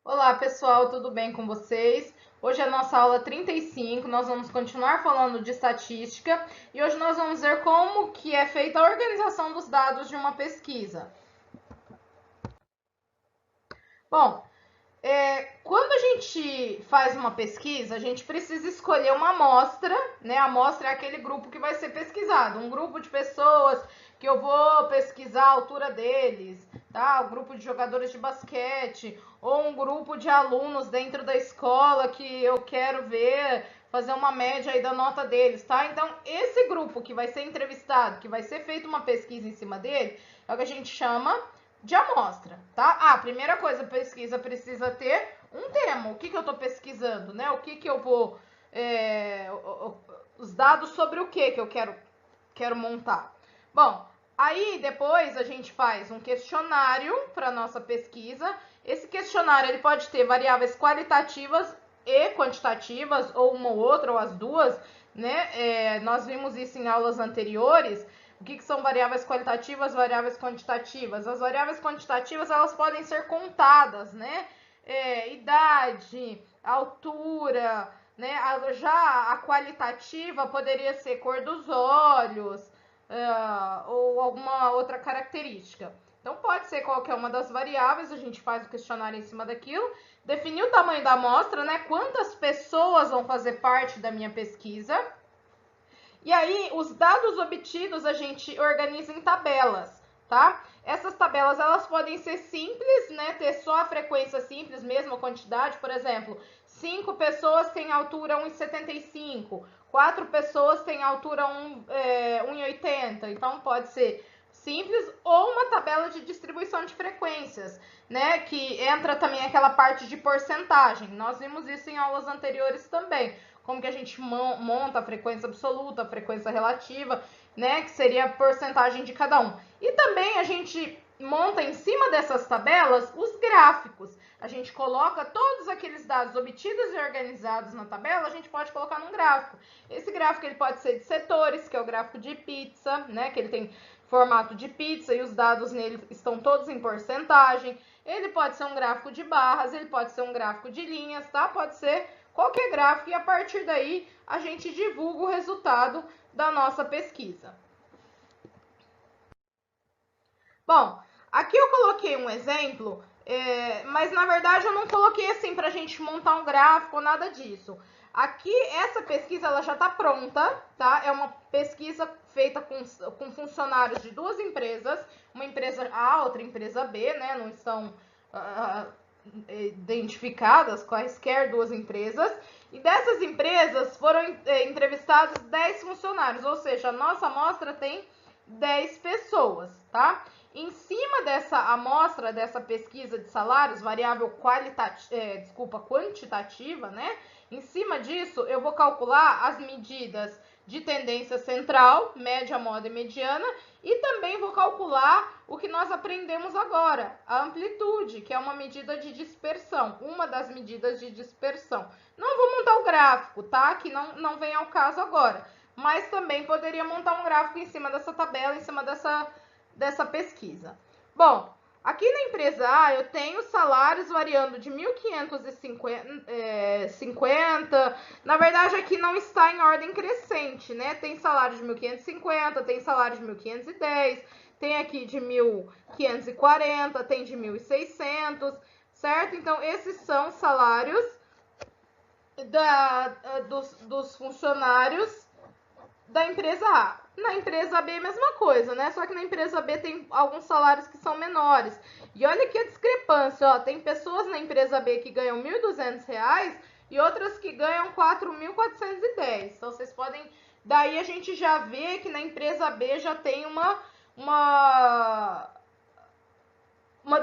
Olá pessoal, tudo bem com vocês? Hoje é a nossa aula 35, nós vamos continuar falando de estatística e hoje nós vamos ver como que é feita a organização dos dados de uma pesquisa. Bom, quando a gente faz uma pesquisa, a gente precisa escolher uma amostra, né? A amostra é aquele grupo que vai ser pesquisado, um grupo de pessoas que eu vou pesquisar a altura deles, tá? Um grupo de jogadores de basquete, ou um grupo de alunos dentro da escola que eu quero ver, fazer uma média aí da nota deles, tá? Então, esse grupo que vai ser entrevistado, que vai ser feita uma pesquisa em cima dele, é o que a gente chama de amostra, tá? Ah, primeira coisa, a pesquisa precisa ter um tema. O que eu estou pesquisando, né? O que eu vou... os dados sobre o que eu quero montar. Bom, aí depois a gente faz um questionário para nossa pesquisa. Esse questionário ele pode ter variáveis qualitativas e quantitativas, ou uma ou outra, ou as duas, né? Nós vimos isso em aulas anteriores. O que são variáveis qualitativas, variáveis quantitativas? As variáveis quantitativas elas podem ser contadas, né? Idade, altura, né? Já a qualitativa poderia ser cor dos olhos, ou alguma outra característica. Então pode ser qualquer uma das variáveis, a gente faz o questionário em cima daquilo, definir o tamanho da amostra, né? Quantas pessoas vão fazer parte da minha pesquisa. E aí, os dados obtidos a gente organiza em tabelas, tá? Essas tabelas, elas podem ser simples, né? Ter só a frequência simples, mesmo a quantidade. Por exemplo, 5 pessoas têm altura 1,75. 4 pessoas têm altura 1,80. Então, pode ser simples ou uma tabela de distribuição de frequências, né? Que entra também aquela parte de porcentagem. Nós vimos isso em aulas anteriores também. Como que a gente monta a frequência absoluta, a frequência relativa, né? Que seria a porcentagem de cada um. E também a gente monta em cima dessas tabelas os gráficos. A gente coloca todos aqueles dados obtidos e organizados na tabela, a gente pode colocar num gráfico. Esse gráfico ele pode ser de setores, que é o gráfico de pizza, né? Que ele tem formato de pizza e os dados nele estão todos em porcentagem. Ele pode ser um gráfico de barras, ele pode ser um gráfico de linhas, tá? Pode ser qualquer gráfico e a partir daí a gente divulga o resultado da nossa pesquisa. Bom, aqui eu coloquei um exemplo, mas na verdade eu não coloquei assim para a gente montar um gráfico ou nada disso. Aqui, essa pesquisa ela já está pronta, tá? É uma pesquisa feita com funcionários de duas empresas, uma empresa A, outra empresa B, né? Não estão identificadas quaisquer duas empresas. E dessas empresas foram entrevistados 10 funcionários, ou seja, a nossa amostra tem 10 pessoas, tá? Em cima dessa amostra, dessa pesquisa de salários, variável quantitativa, né? Em cima disso, eu vou calcular as medidas de tendência central, média, moda e mediana, e também vou calcular o que nós aprendemos agora, a amplitude, que é uma medida de dispersão, uma das medidas de dispersão. Não vou montar o gráfico, tá? Que não vem ao caso agora, mas também poderia montar um gráfico em cima dessa tabela, em cima dessa pesquisa. Bom, aqui na empresa A eu tenho salários variando de 1.550, na verdade aqui não está em ordem crescente, né? Tem salário de 1.550, tem salário de 1.510, tem aqui de 1.540, tem de 1.600, certo? Então esses são salários dos funcionários da empresa A. Na empresa B, mesma coisa, né? Só que na empresa B tem alguns salários que são menores. E olha aqui a discrepância, ó. Tem pessoas na empresa B que ganham R$ 1.200 e outras que ganham 4.410. Então, vocês podem... Daí a gente já vê que na empresa B já tem uma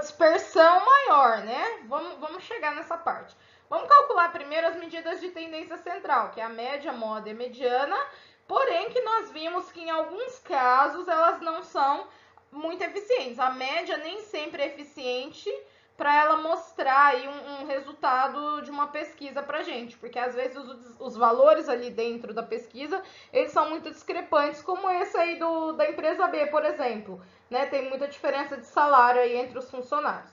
dispersão maior, né? Vamos chegar nessa parte. Vamos calcular primeiro as medidas de tendência central, que é a média, moda e mediana, porém que nós vimos que em alguns casos elas não são muito eficientes. A média nem sempre é eficiente para ela mostrar aí um resultado de uma pesquisa para gente, porque às vezes os valores ali dentro da pesquisa, eles são muito discrepantes, como esse aí da empresa B, por exemplo, né? Tem muita diferença de salário aí entre os funcionários.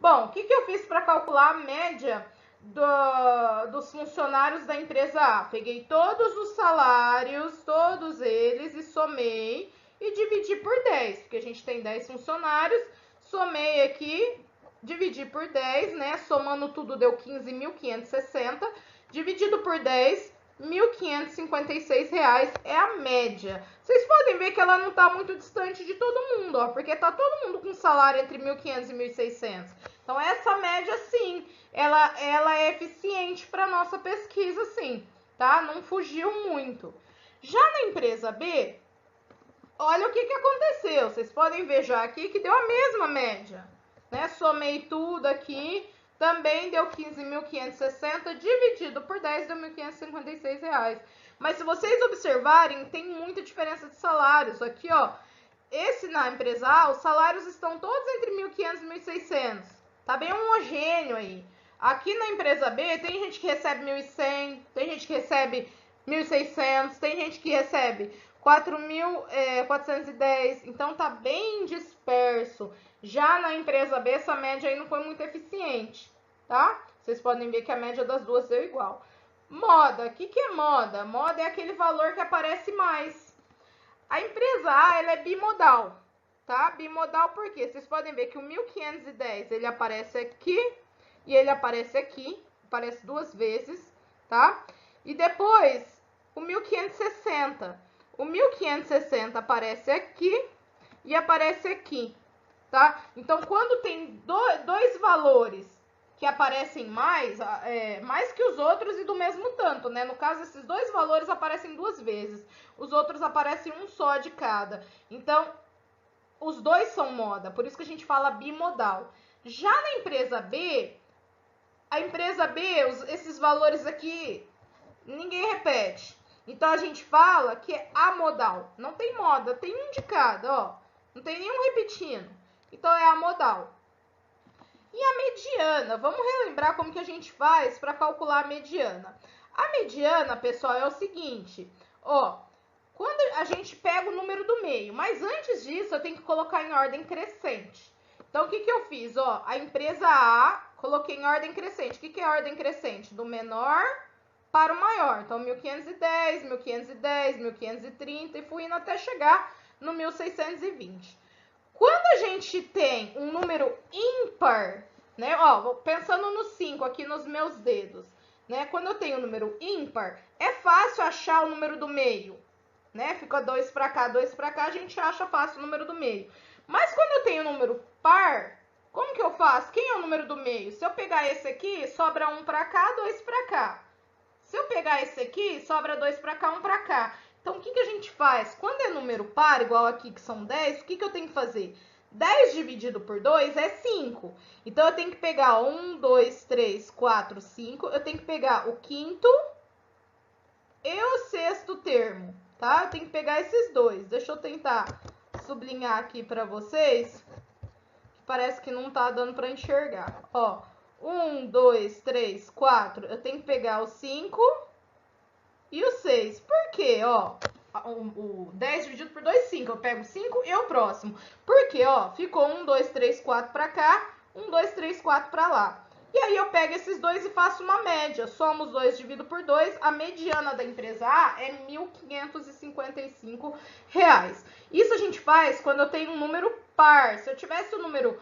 Bom, o que eu fiz para calcular a média dos funcionários da empresa A? Peguei todos os salários, todos eles, e somei e dividi por 10, porque a gente tem 10 funcionários, somei aqui, dividi por 10, né? Somando tudo deu 15.560, dividido por 10, R$ 1.556 é a média. Vocês podem ver que ela não está muito distante de todo mundo, ó, porque tá todo mundo com salário entre 1.500 e 1.600. Então, essa média, sim, ela é eficiente para nossa pesquisa, sim, tá? Não fugiu muito. Já na empresa B, olha o que aconteceu. Vocês podem ver já aqui que deu a mesma média, né? Somei tudo aqui, também deu 15.560, dividido por 10 deu R$ 1.556. Mas se vocês observarem, tem muita diferença de salários. Aqui, ó, esse na empresa A, os salários estão todos entre 1.500 e 1.600. Tá bem homogêneo aí. Aqui na empresa B, tem gente que recebe 1.100, tem gente que recebe 1.600, tem gente que recebe 4.410. Então, tá bem disperso. Já na empresa B, essa média aí não foi muito eficiente, tá? Vocês podem ver que a média das duas deu igual. Moda, o que é moda? Moda é aquele valor que aparece mais. A empresa A, ela é bimodal, tá? Bimodal por quê? Vocês podem ver que o 1.510, ele aparece aqui e ele aparece aqui, aparece duas vezes, tá? E depois, o 1.560. O 1.560 aparece aqui e aparece aqui, tá? Então, quando tem dois valores que aparecem mais que os outros e do mesmo tanto, né? No caso, esses dois valores aparecem duas vezes, os outros aparecem um só de cada. Então, os dois são moda, por isso que a gente fala bimodal. Já na empresa B, a empresa B, esses valores aqui, ninguém repete. Então, a gente fala que é amodal. Não tem moda, tem um de cada, ó. Não tem nenhum repetindo. Então, é amodal. E a mediana? Vamos relembrar como que a gente faz para calcular a mediana. A mediana, pessoal, é o seguinte. Ó, quando a gente pega o número do meio, mas antes disso, eu tenho que colocar em ordem crescente. Então, o que eu fiz? Ó, a empresa A, coloquei em ordem crescente. O que é ordem crescente? Do menor para o maior. Então, 1.510, 1.510, 1.530 e fui indo até chegar no 1.620. Quando a gente tem um número ímpar, né? Ó, pensando no 5 aqui nos meus dedos, né? Quando eu tenho um número ímpar, é fácil achar o número do meio, né? Fica 2 para cá, 2 para cá, a gente acha fácil o número do meio. Mas quando eu tenho um número par, como que eu faço? Quem é o número do meio? Se eu pegar esse aqui, sobra 1 para cá, 2 para cá. Se eu pegar esse aqui, sobra 2 para cá, 1 para cá. Então, o que a gente faz? Quando é número par, igual aqui que são 10, o que eu tenho que fazer? 10 dividido por 2 é 5. Então, eu tenho que pegar 1, 2, 3, 4, 5. Eu tenho que pegar o quinto e o sexto termo, tá? Eu tenho que pegar esses dois. Deixa eu tentar sublinhar aqui para vocês. Parece que não tá dando para enxergar. Ó, 1, 2, 3, 4. Eu tenho que pegar o 5 e o 6. Por quê? Ó, o 10 dividido por 2, 5. Eu pego 5 e o próximo. Por quê? Ó, ficou 1, 2, 3, 4 para cá, 1, 2, 3, 4 para lá. E aí eu pego esses dois e faço uma média. Somo os dois, divido por 2. A mediana da empresa A é R$ 1.555. Isso a gente faz quando eu tenho um número par. Se eu tivesse um número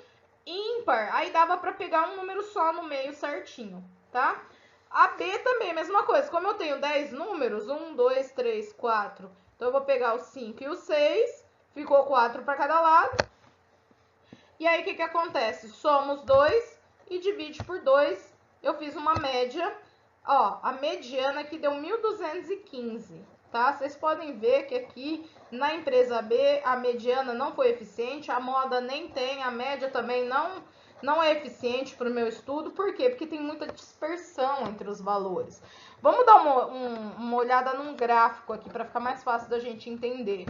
ímpar, aí dava para pegar um número só no meio certinho, tá? A B também, mesma coisa. Como eu tenho 10 números, 1, 2, 3, 4. Então, eu vou pegar o 5 e o 6. Ficou 4 para cada lado. E aí, o que acontece? Soma os dois e divide por 2. Eu fiz uma média. Ó, a mediana aqui deu 1.215, tá? Vocês podem ver que aqui na empresa B, a mediana não foi eficiente. A moda nem tem, a média também não é eficiente para o meu estudo. Por quê? Porque tem muita dispersão entre os valores. Vamos dar uma olhada num gráfico aqui para ficar mais fácil da gente entender.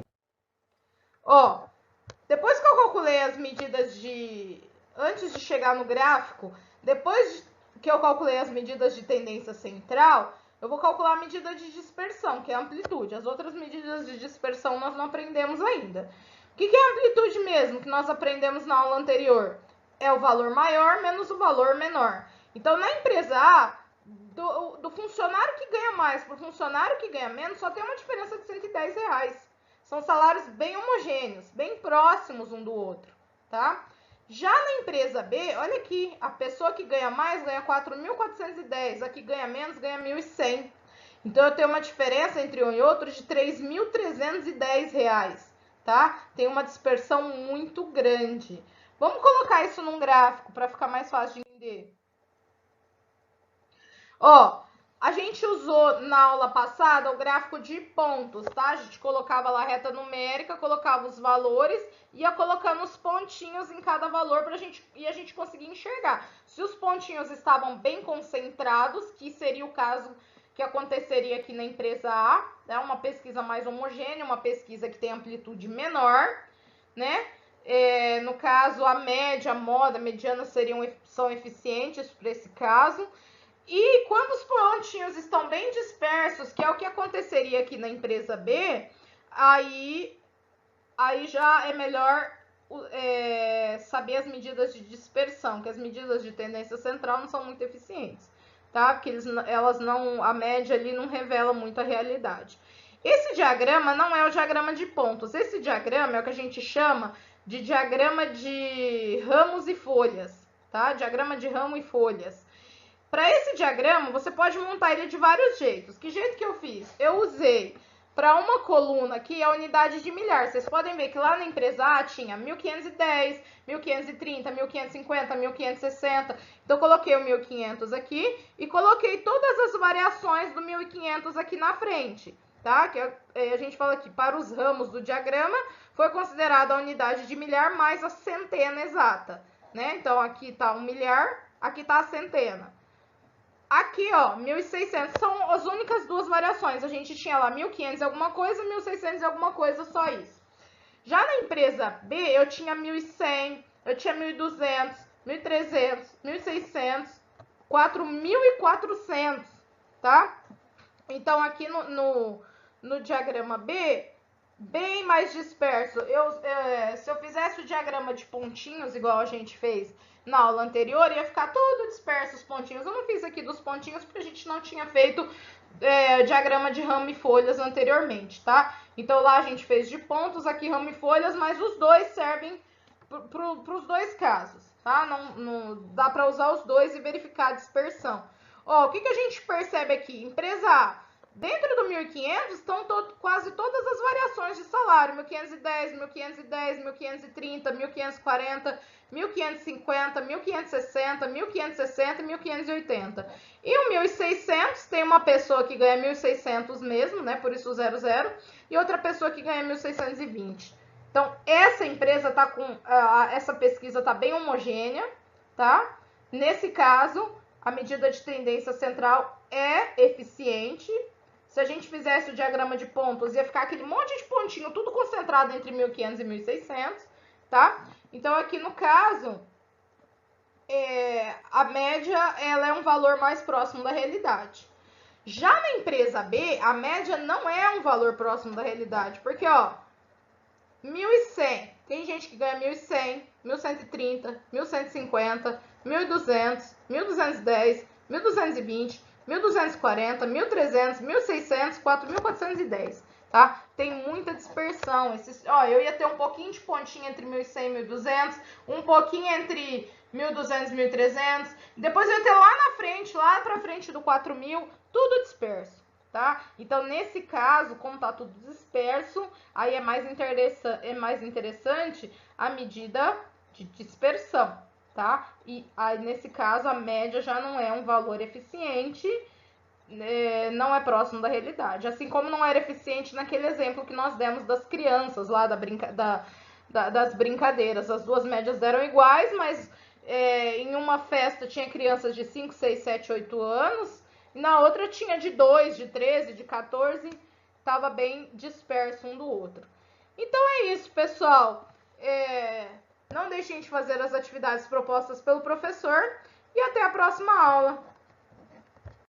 Ó, depois que eu calculei as medidas antes de chegar no gráfico, depois que eu calculei as medidas de tendência central, eu vou calcular a medida de dispersão, que é a amplitude. As outras medidas de dispersão nós não aprendemos ainda. O que é a amplitude mesmo, que nós aprendemos na aula anterior? é o valor maior menos o valor menor. Então, na empresa A, do funcionário que ganha mais para o funcionário que ganha menos, só tem uma diferença de R$110. São salários bem homogêneos, bem próximos um do outro, tá? Já na empresa B, olha aqui, a pessoa que ganha mais ganha 4.410, a que ganha menos ganha 1.100. Então, eu tenho uma diferença entre um e outro de R$3.310, tá? Tem uma dispersão muito grande. Vamos colocar isso num gráfico para ficar mais fácil de entender. Ó, a gente usou na aula passada o gráfico de pontos, tá? A gente colocava lá a reta numérica, colocava os valores, ia colocando os pontinhos em cada valor a gente conseguir enxergar. Se os pontinhos estavam bem concentrados, que seria o caso que aconteceria aqui na empresa A, né? Uma pesquisa mais homogênea, uma pesquisa que tem amplitude menor, né? No caso, a média, a moda, a mediana são eficientes para esse caso. E quando os pontinhos estão bem dispersos, que é o que aconteceria aqui na empresa B, aí já é melhor saber as medidas de dispersão, que as medidas de tendência central não são muito eficientes, tá? Porque a média ali não revela muito a realidade. Esse diagrama não é o diagrama de pontos, esse diagrama é o que a gente chama de diagrama de ramos e folhas, tá? Diagrama de ramo e folhas. Para esse diagrama, você pode montar ele de vários jeitos. Que jeito que eu fiz? Eu usei para uma coluna aqui a unidade de milhar. Vocês podem ver que lá na empresa A tinha 1.510, 1.530, 1.550, 1.560. Então, eu coloquei o 1.500 aqui e coloquei todas as variações do 1.500 aqui na frente, tá? Que a gente fala aqui, para os ramos do diagrama, foi considerada a unidade de milhar mais a centena exata, né? Então, aqui está um milhar, aqui está a centena. Aqui, ó, 1.600 são as únicas duas variações. A gente tinha lá 1.500 e alguma coisa, 1.600 e alguma coisa, só isso. Já na empresa B, eu tinha 1.100, eu tinha 1.200, 1.300, 1.600, 4.400, tá? Então, aqui no diagrama B, bem mais disperso. Se eu fizesse o diagrama de pontinhos, igual a gente fez na aula anterior, ia ficar tudo disperso os pontinhos. Eu não fiz aqui dos pontinhos porque a gente não tinha feito diagrama de ramo e folhas anteriormente, tá? Então lá a gente fez de pontos, aqui ramo e folhas, mas os dois servem para os dois casos, tá? Não dá para usar os dois e verificar a dispersão. Ó, o que a gente percebe aqui? Empresa A. Dentro do 1.500 estão quase todas as variações de salário, 1.510, 1.510, 1.530, 1.540, 1.550, 1.560, 1.560 e 1.580. E o 1.600 tem uma pessoa que ganha 1.600 mesmo, né, por isso o 00, e outra pessoa que ganha 1.620. Então, essa empresa tá com, essa pesquisa está bem homogênea, tá? Nesse caso, a medida de tendência central é eficiente. Se a gente fizesse o diagrama de pontos, ia ficar aquele monte de pontinho, tudo concentrado entre 1.500 e 1.600, tá? Então, aqui no caso, a média ela é um valor mais próximo da realidade. Já na empresa B, a média não é um valor próximo da realidade, porque, ó, 1.100, tem gente que ganha 1.100, 1.130, 1.150, 1.200, 1.210, 1.220, 1.240, 1.300, 1.600, 4.410, tá? Tem muita dispersão. Eu ia ter um pouquinho de pontinho entre 1.100 e 1.200, um pouquinho entre 1.200 e 1.300, depois eu ia ter lá na frente, lá pra frente do 4.000, tudo disperso. Tá? Então, nesse caso, como tá tudo disperso, aí é mais interessante a medida de dispersão, tá? E aí, nesse caso, a média já não é um valor eficiente, não é próximo da realidade. Assim como não era eficiente naquele exemplo que nós demos das crianças lá, das brincadeiras. As duas médias deram iguais, mas em uma festa tinha crianças de 5, 6, 7, 8 anos, e na outra tinha de 2, de 13, de 14, estava bem disperso um do outro. Então é isso, pessoal. Não deixem de fazer as atividades propostas pelo professor e até a próxima aula.